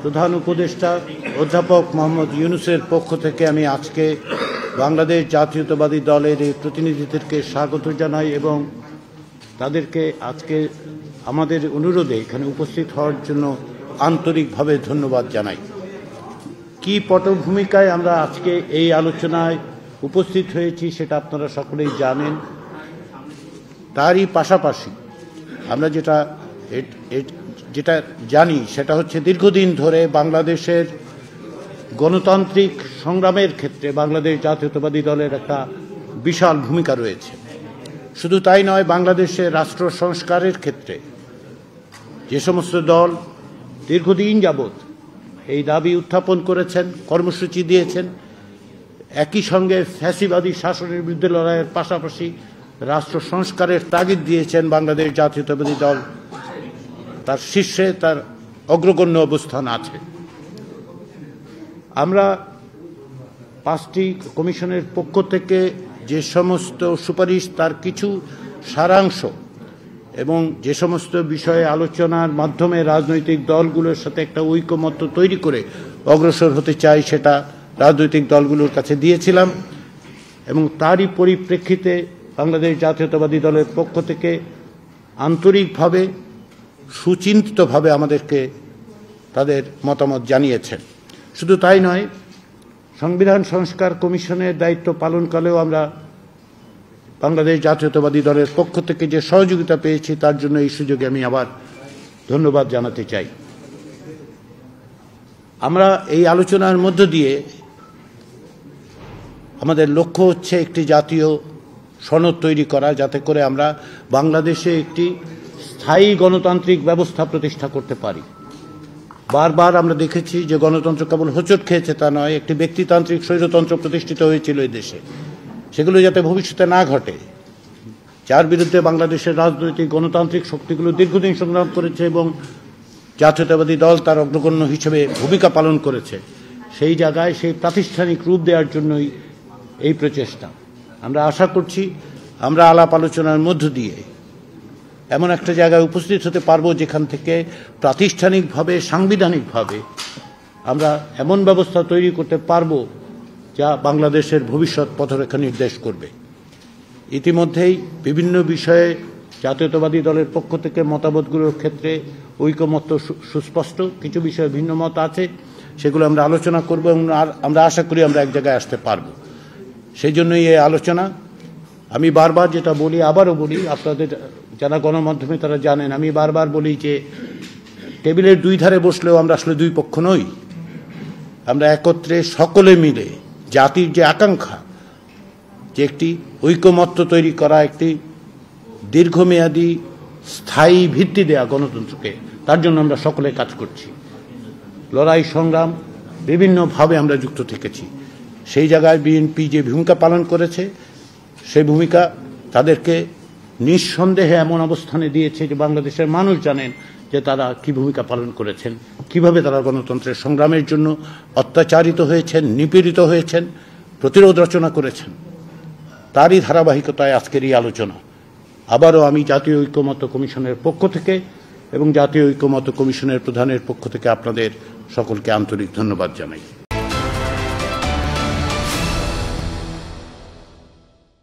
প্রধান উপদেষ্টা অধ্যাপক মোহাম্মদ ইউনূসের পক্ষ থেকে আমি আজকে বাংলাদেশ জাতীয়তাবাদী দলের এই প্রতিনিধিদেরকে স্বাগত জানাই এবং তাদেরকে আজকে আমাদের অনুরোধে এখানে উপস্থিত হওয়ার জন্য আন্তরিকভাবে ধন্যবাদ জানাই। কি পটভূমিকায় আমরা আজকে এই আলোচনায় উপস্থিত হয়েছি সেটা আপনারা সকলেই জানেন। তারই পাশাপাশি আমরা যেটা জানি সেটা হচ্ছে দীর্ঘদিন ধরে বাংলাদেশের গণতান্ত্রিক সংগ্রামের ক্ষেত্রে বাংলাদেশ জাতীয়তাবাদী দলের একটা বিশাল ভূমিকা রয়েছে। শুধু তাই নয়, বাংলাদেশের রাষ্ট্র সংস্কারের ক্ষেত্রে যে সমস্ত দল দীর্ঘদিন যাবৎ এই দাবি উত্থাপন করেছেন, কর্মসূচি দিয়েছেন, একই সঙ্গে ফ্যাসিবাদী শাসনের বিরুদ্ধে লড়াইয়ের পাশাপাশি রাষ্ট্র সংস্কারের তাগিদ দিয়েছেন, বাংলাদেশ জাতীয়তাবাদী দল তার শীর্ষে তার অগ্রগণ্য অবস্থান আছে। আমরা 5টি কমিশনের পক্ষ থেকে যে সমস্ত সুপারিশ তার কিছু সারাংশ এবং যে সমস্ত বিষয়ে আলোচনার মাধ্যমে রাজনৈতিক দলগুলোর সাথে একটা ঐকমত্য তৈরি করে অগ্রসর হতে চাই সেটা রাজনৈতিক দলগুলোর কাছে দিয়েছিলাম এবং তারই পরিপ্রেক্ষিতে বাংলাদেশ জাতীয়তাবাদী দলের পক্ষ থেকে আন্তরিকভাবে সুচিন্তিতভাবে আমাদেরকে তাদের মতামত জানিয়েছেন। শুধু তাই নয়, সংবিধান সংস্কার কমিশনের দায়িত্ব পালনকালেও আমরা বাংলাদেশ জাতীয়তাবাদী দলের পক্ষ থেকে যে সহযোগিতা পেয়েছি তার জন্য এই সুযোগে আমি আবার ধন্যবাদ জানাতে চাই। আমরা এই আলোচনার মধ্য দিয়ে আমাদের লক্ষ্য হচ্ছে একটি জাতীয় সনদ তৈরি করা, যাতে করে আমরা বাংলাদেশে একটি স্থায়ী গণতান্ত্রিক ব্যবস্থা প্রতিষ্ঠা করতে পারি। বারবার আমরা দেখেছি যে গণতন্ত্র কেবল হোঁচট খেয়েছে তা নয়, একটি ব্যক্তিতান্ত্রিক স্বৈরতন্ত্র প্রতিষ্ঠিত হয়েছিল এই দেশে। সেগুলো যাতে ভবিষ্যতে না ঘটে, যার বিরুদ্ধে বাংলাদেশের রাজনৈতিক গণতান্ত্রিক শক্তিগুলো দীর্ঘদিন সংগ্রাম করেছে এবং জাতীয়তাবাদী দল তার অগ্রগণ্য হিসেবে ভূমিকা পালন করেছে, সেই জায়গায় সেই প্রাতিষ্ঠানিক রূপ দেওয়ার জন্যই এই প্রচেষ্টা। আমরা আশা করছি আমরা আলাপ আলোচনার মধ্য দিয়ে এমন একটা জায়গায় উপস্থিত হতে পারবো যেখান থেকে প্রাতিষ্ঠানিকভাবে সাংবিধানিকভাবে আমরা এমন ব্যবস্থা তৈরি করতে পারবো যা বাংলাদেশের ভবিষ্যৎ পথরেখা নির্দেশ করবে। ইতিমধ্যেই বিভিন্ন বিষয়ে জাতীয়তাবাদী দলের পক্ষ থেকে মতামতগুলোর ক্ষেত্রে ঐকমত্য সুস্পষ্ট, কিছু বিষয়ে ভিন্ন মত আছে, সেগুলো আমরা আলোচনা করব এবং আমরা আশা করি আমরা এক জায়গায় আসতে পারবো। সেই জন্যই এই আলোচনা। আমি বারবার যেটা বলি, আবারও বলি, আপনাদের যারা গণমাধ্যমে তারা জানেন, আমি বারবার বলি যে টেবিলের দুই ধারে বসলেও আমরা আসলে দুই পক্ষ নই। আমরা একত্রে সকলে মিলে জাতির যে আকাঙ্ক্ষা, যে একটি ঐকমত্য তৈরি করা, একটি দীর্ঘমেয়াদী স্থায়ী ভিত্তি দেয়া গণতন্ত্রকে, তার জন্য আমরা সকলে কাজ করছি। লড়াই সংগ্রাম বিভিন্নভাবে আমরা যুক্ত থেকেছি। সেই জায়গায় বিএনপি যে ভূমিকা পালন করেছে, সেই ভূমিকা তাদেরকে নিঃসন্দেহে এমন অবস্থানে দিয়েছে যে বাংলাদেশের মানুষ জানেন যে তারা কি ভূমিকা পালন করেছেন, কিভাবে তারা গণতন্ত্রের সংগ্রামের জন্য অত্যাচারিত হয়েছেন, নিপীড়িত হয়েছেন, প্রতিরোধ রচনা করেছেন। তারই ধারাবাহিকতায় আজকের এই আলোচনা। আবারও আমি জাতীয় ঐকমত্য কমিশনের পক্ষ থেকে এবং জাতীয় ঐকমত্য কমিশনের প্রধানের পক্ষ থেকে আপনাদের সকলকে আন্তরিক ধন্যবাদ জানাই।